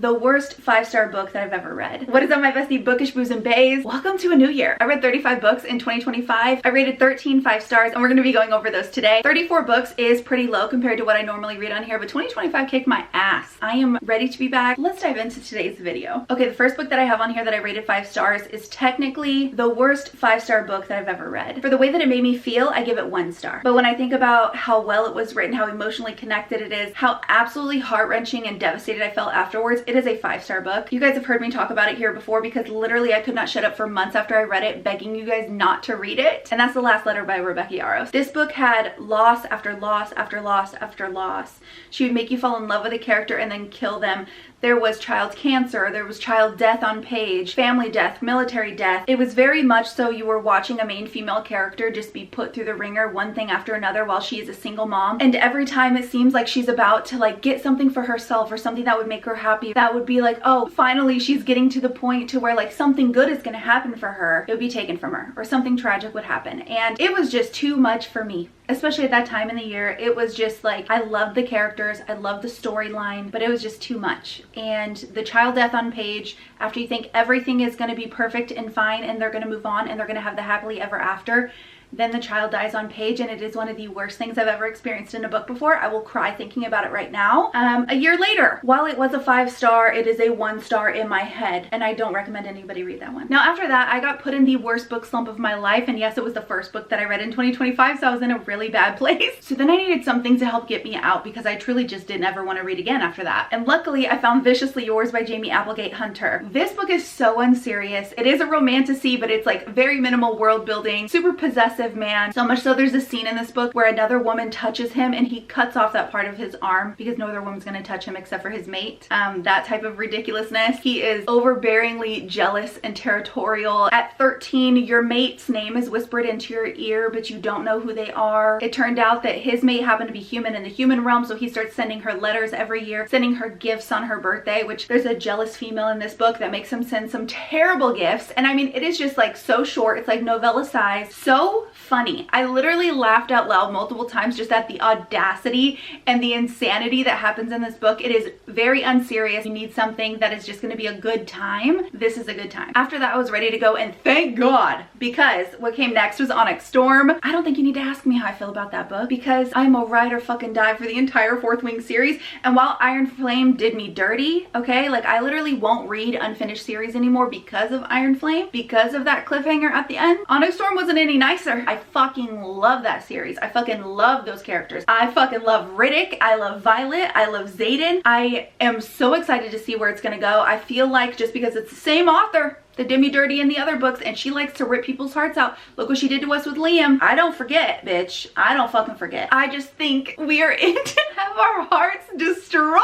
the worst 5-star book that I've ever read. What is up, my bestie bookish boos and bays? Welcome to a new year. I read 35 books in 2025. I rated 13 5 stars, and we're gonna be going over those today. 34 books is pretty low compared to what I normally read on here, but 2025 kicked my ass. I am ready to be back. Let's dive into today's video. Okay, the first book that I have on here that I rated 5 stars is technically the worst 5-star book that I've ever read. For the way that it made me feel, I give it 1 star. But when I think about how well it was written, how emotionally connected it is, how absolutely heart-wrenching and devastated I felt afterwards, it is a 5-star book. You guys have heard me talk about it here before because literally I could not shut up for months after I read it, begging you guys not to read it. And that's The Last Letter by Rebecca Yarros. This book had loss after loss after loss after loss. She would make you fall in love with a character and then kill them. There was child cancer, there was child death on page, family death, military death. It was very much so you were watching a main female character just be put through the ringer one thing after another while she is a single mom. And every time it seems like she's about to like get something for herself or something that would make her happy, that would be like, oh, finally she's getting to the point to where like something good is gonna happen for her. It would be taken from her or something tragic would happen. And it was just too much for me. Especially at that time in the year, it was just like, I loved the characters, I loved the storyline, but it was just too much. And the child death on page, after you think everything is going to be perfect and fine and they're going to move on and they're going to have the happily ever after, then the child dies on page, and it is one of the worst things I've ever experienced in a book before. I will cry thinking about it right now. A year later, while it was a 5-star, it is a 1 star in my head, and I don't recommend anybody read that one. Now after that, I got put in the worst book slump of my life, and yes, it was the first book that I read in 2025, so I was in a really bad place. So then I needed something to help get me out because I truly just didn't ever want to read again after that. And luckily, I found Viciously Yours by Jamie Applegate Hunter. This book is so unserious. It is a romantasy, but it's like very minimal world building, super possessive man. So much so there's a scene in this book where another woman touches him and he cuts off that part of his arm because no other woman's gonna touch him except for his mate. That type of ridiculousness. He is overbearingly jealous and territorial. At 13, your mate's name is whispered into your ear, but you don't know who they are. It turned out that his mate happened to be human in the human realm, so he starts sending her letters every year, sending her gifts on her birthday, which there's a jealous female in this book that makes him send some terrible gifts. And I mean, it is just like so short. It's like novella size. So funny. I literally laughed out loud multiple times just at the audacity and the insanity that happens in this book. It is very unserious. You need something that is just going to be a good time. This is a good time. After that, I was ready to go, and thank God, because what came next was Onyx Storm. I don't think you need to ask me how I feel about that book because I'm a ride or fucking die for the entire Fourth Wing series. And while Iron Flame did me dirty, okay, like I literally won't read unfinished series anymore because of Iron Flame, because of that cliffhanger at the end. Onyx Storm wasn't any nicer. I fucking love that series. I fucking love those characters. I fucking love Riddick. I love Violet. I love Xaden. I am so excited to see where it's gonna go. I feel like just because it's the same author that did me dirty in the other books, and she likes to rip people's hearts out. Look what she did to us with Liam. I don't forget, bitch. I don't fucking forget. I just think we are in to have our hearts destroyed.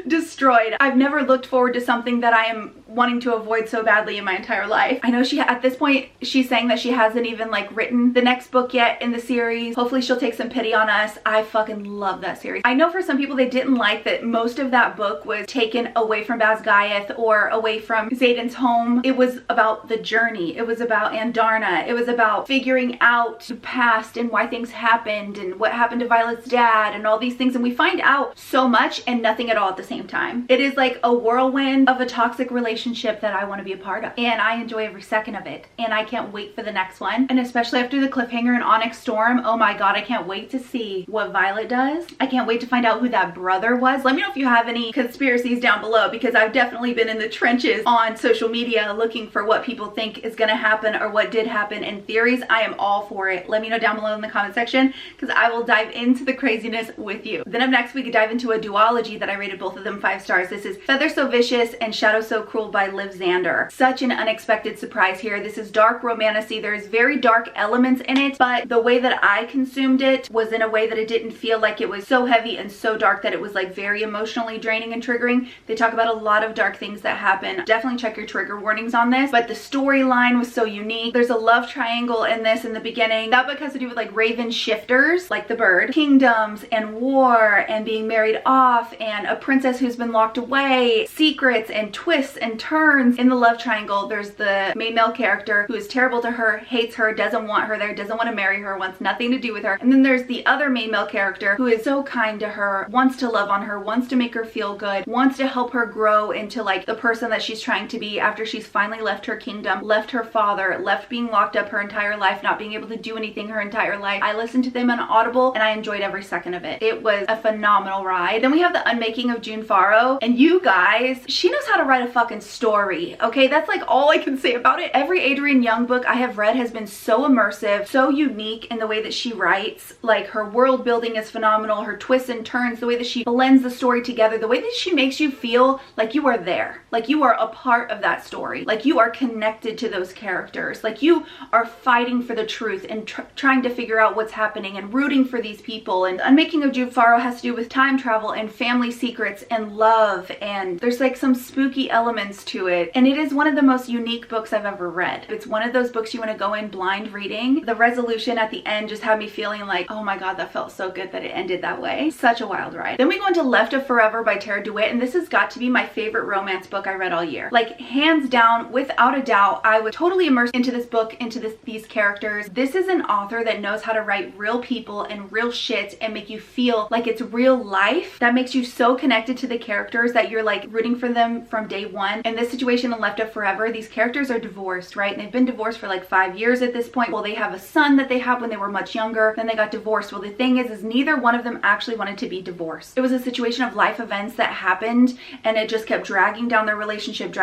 Destroyed. I've never looked forward to something that I am wanting to avoid so badly in my entire life. I know at this point, she's saying that she hasn't even like written the next book yet in the series. Hopefully she'll take some pity on us. I fucking love that series. I know for some people they didn't like that most of that book was taken away from Basgiath or away from Xaden's home. It was about the journey. It was about Andarna. It was about figuring out the past and why things happened and what happened to Violet's dad and all these things. And we find out so much and nothing at all at the same time. It is like a whirlwind of a toxic relationship that I want to be a part of. And I enjoy every second of it. And I can't wait for the next one. And especially after the cliffhanger in Onyx Storm, oh my god, I can't wait to see what Violet does. I can't wait to find out who that brother was. Let me know if you have any conspiracies down below because I've definitely been in the trenches on social media looking for what people think is going to happen or what did happen in theories. I am all for it. Let me know down below in the comment section because I will dive into the craziness with you. Then up next we could dive into a duology that I rated both of them 5 stars. This is Feather So Vicious and Shadow So Cruel by Liv Xander. Such an unexpected surprise here. This is dark romantasy. There's very dark elements in it, but the way that I consumed it was in a way that it didn't feel like it was so heavy and so dark that it was like very emotionally draining and triggering. They talk about a lot of dark things that happen. Definitely check your trigger warning warnings on this, but the storyline was so unique. There's a love triangle in this in the beginning. That book has to do with like raven shifters, like the bird, kingdoms and war and being married off and a princess who's been locked away, secrets and twists and turns. In the love triangle, there's the main male character who is terrible to her, hates her, doesn't want her there, doesn't want to marry her, wants nothing to do with her. And then there's the other main male character who is so kind to her, wants to love on her, wants to make her feel good, wants to help her grow into like the person that she's trying to be after she's finally left her kingdom, left her father, left being locked up her entire life, not being able to do anything her entire life. I listened to them on Audible and I enjoyed every second of it. It was a phenomenal ride. Then we have the Unmaking of June Farro, and you guys, she knows how to write a fucking story. Okay, that's like all I can say about it. Every Adrienne Young book I have read has been so immersive, so unique in the way that she writes. Like her world building is phenomenal, her twists and turns, the way that she blends the story together, the way that she makes you feel like you are there, like you are a part of that story, like you are connected to those characters, like you are fighting for the truth and trying to figure out what's happening and rooting for these people. And Unmaking of June Farro has to do with time travel and family secrets and love, and there's like some spooky elements to it, and it is one of the most unique books I've ever read. It's one of those books you want to go in blind reading. The resolution at the end just had me feeling like, oh my god, that felt so good that it ended that way. Such a wild ride. Then we go into Left of Forever by Tara DeWitt, and this has got to be my favorite romance book I read all year. Like hands down, without a doubt, I was totally immersed into this book, into these characters. This is an author that knows how to write real people and real shit and make you feel like it's real life. That makes you so connected to the characters that you're like rooting for them from day one. In this situation in Left of Forever, these characters are divorced, right? And they've been divorced for like 5 years at this point. Well, they have a son that they had when they were much younger. Then they got divorced. Well, the thing is neither one of them actually wanted to be divorced. It was a situation of life events that happened, and it just kept dragging down their relationship,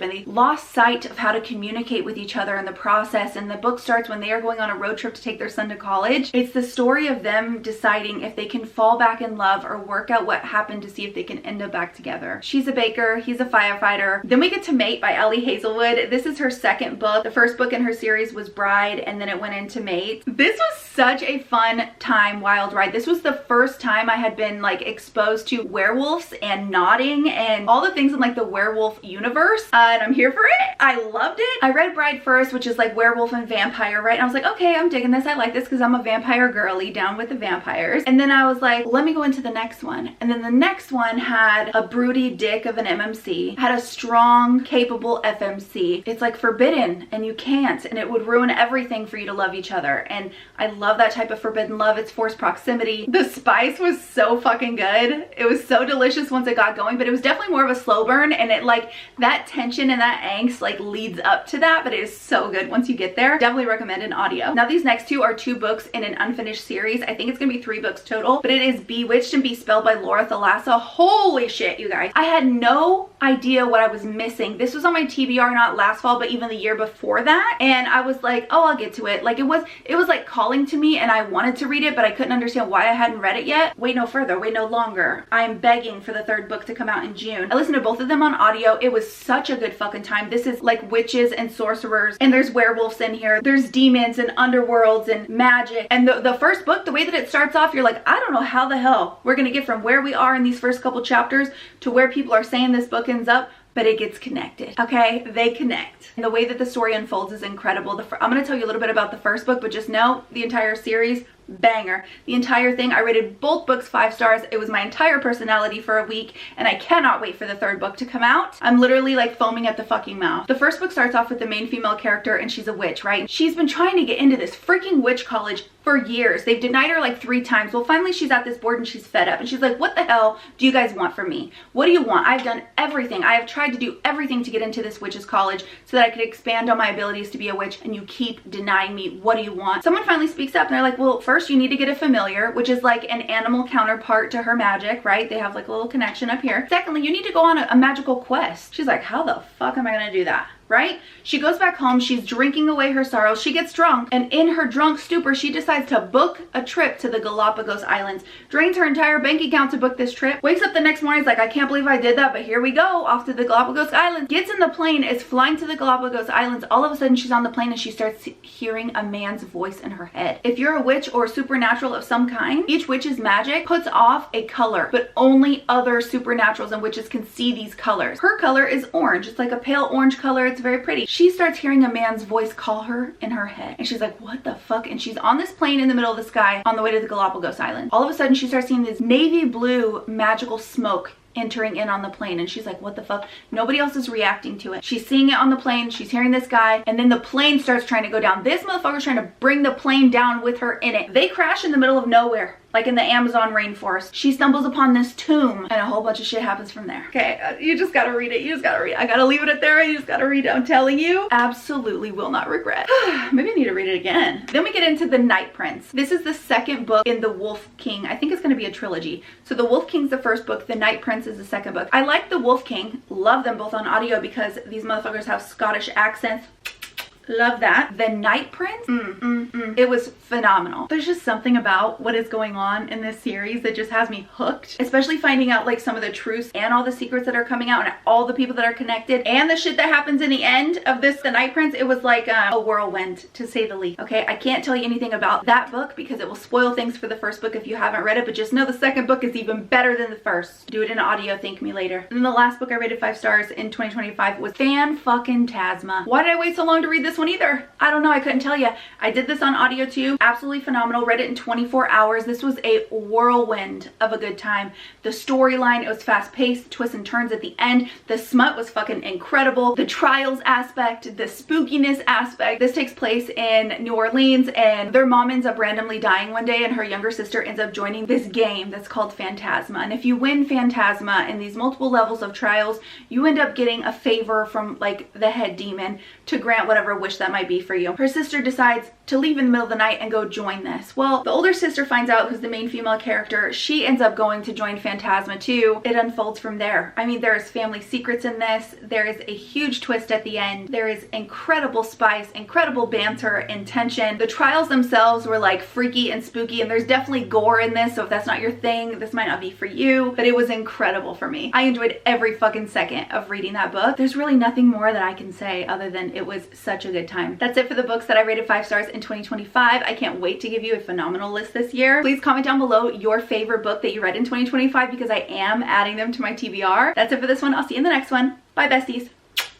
and they lost sight of how to communicate with each other in the process. And the book starts when they are going on a road trip to take their son to college. It's the story of them deciding if they can fall back in love or work out what happened to see if they can end up back together. She's a baker, he's a firefighter. Then we get to Mate by Ellie Hazelwood. This is her second book. The first book in her series was Bride, and then it went into Mate. This was such a fun time, wild ride. This was the first time I had been like exposed to werewolves and nodding and all the things in like the werewolf universe, and I'm here for it. I loved it. I read Bride first, which is like werewolf and vampire, right? And I was like, okay, I'm digging this. I like this because I'm a vampire girly, down with the vampires. And then I was like, let me go into the next one. And then the next one had a broody dick of an MMC, had a strong, capable FMC. It's like forbidden and you can't, and it would ruin everything for you to love each other. And I love that type of forbidden love. It's forced proximity. The spice was so fucking good. It was so delicious once it got going, but it was definitely more of a slow burn, and it like that tension and that angst like leads up to that, but it is so good once you get there. Definitely recommend an audio. Now these next two are 2 books in an unfinished series. I think it's gonna be 3 books total, but it is Bewitched and Bepelled by Laura Thalassa. Holy shit, you guys. I had no idea what I was missing. This was on my TBR not last fall, but even the year before that, and I was like, oh, I'll get to it. Like it was like calling to me, and I wanted to read it, but I couldn't understand why I hadn't read it yet. Wait no further, wait no longer. I'm begging for the 3rd book to come out in June. I listened to both of them on audio. It was such a good fucking time. This is like witches and sorcerers, and there's werewolves in here. There's demons and underworlds and magic. And the first book, the way that it starts off, you're like, I don't know how the hell we're gonna get from where we are in these first couple chapters to where people are saying this book ends up, but it gets connected, okay? They connect. And the way that the story unfolds is incredible. I'm gonna tell you a little bit about the first book, but just know the entire series, banger. The entire thing, I rated both books 5 stars. It was my entire personality for a week, and I cannot wait for the 3rd book to come out. I'm literally like foaming at the fucking mouth. The first book starts off with the main female character, and she's a witch, right? She's been trying to get into this freaking witch college for years. They've denied her like 3 times. Well, finally she's at this board and she's fed up, and she's like, what the hell do you guys want from me? What do you want? I've done everything. I have tried to do everything to get into this witch's college so that I could expand on my abilities to be a witch, and you keep denying me. What do you want? Someone finally speaks up, and they're like, well, first you need to get a familiar, which is like an animal counterpart to her magic, right? They have like a little connection up here. Secondly, you need to go on a magical quest. She's like, how the fuck am I gonna do that? right? She goes back home, she's drinking away her sorrows, she gets drunk, and in her drunk stupor, she decides to book a trip to the Galapagos Islands, drains her entire bank account to book this trip, wakes up the next morning, is like, I can't believe I did that, but here we go, off to the Galapagos Islands, gets in the plane, is flying to the Galapagos Islands, all of a sudden she's on the plane and she starts hearing a man's voice in her head. If you're a witch or supernatural of some kind, each witch's magic puts off a color, but only other supernaturals and witches can see these colors. Her color is orange, it's like a pale orange color, it's very pretty. She starts hearing a man's voice call her in her head, and she's like, what the fuck? And she's on this plane in the middle of the sky on the way to the Galapagos Island. All of a sudden she starts seeing this navy blue magical smoke entering in on the plane, and she's like, what the fuck? Nobody else is reacting to it. She's seeing it on the plane, she's hearing this guy, and then the plane starts trying to go down. This motherfucker's trying to bring the plane down with her in it. They crash in the middle of nowhere, like in the Amazon rainforest. She stumbles upon this tomb, and a whole bunch of shit happens from there. Okay, you just gotta read it. You just gotta read it. I gotta leave it at there. You just gotta read it. I'm telling you, absolutely will not regret. Maybe I need to read it again. Then we get into The Night Prince. This is the second book in the Wolf King. I think it's gonna be a trilogy. So The Wolf King's the first book. The Night Prince is the second book. I like The Wolf King. Love them both on audio because these motherfuckers have Scottish accents. Love that. The Night Prince, it was phenomenal. There's just something about what is going on in this series that just has me hooked, especially finding out like some of the truths and all the secrets that are coming out and all the people that are connected and the shit that happens in the end of this The Night Prince. It was like a whirlwind, to say the least. Okay, I can't tell you anything about that book because it will spoil things for the first book if you haven't read it, but just know the second book is even better than the first. Do it in audio, thank me later. And then the last book I rated 5 stars in 2025 was Phantasma. Why did I wait so long to read this one either? I don't know, I couldn't tell you. I did this on audio too. Absolutely phenomenal. Read it in 24 hours. This was a whirlwind of a good time. The storyline, it was fast paced, twists and turns at the end. The smut was fucking incredible. The trials aspect, the spookiness aspect. This takes place in New Orleans and their mom ends up randomly dying one day and her younger sister ends up joining this game that's called Phantasma. And if you win Phantasma in these multiple levels of trials, you end up getting a favor from like the head demon to grant whatever wish that might be for you. Her sister decides to leave in the middle of the night and go join this. Well, the older sister finds out, who's the main female character, she ends up going to join Phantasma too. It unfolds from there. I mean, there's family secrets in this. There is a huge twist at the end. There is incredible spice, incredible banter and tension. The trials themselves were like freaky and spooky, and there's definitely gore in this, so if that's not your thing, this might not be for you, but it was incredible for me. I enjoyed every fucking second of reading that book. There's really nothing more that I can say other than it was such a good time. That's it for the books that I rated 5 stars in 2025. I can't wait to give you a phenomenal list this year. Please comment down below your favorite book that you read in 2025 because I am adding them to my TBR. That's it for this one. I'll see you in the next one. Bye, besties.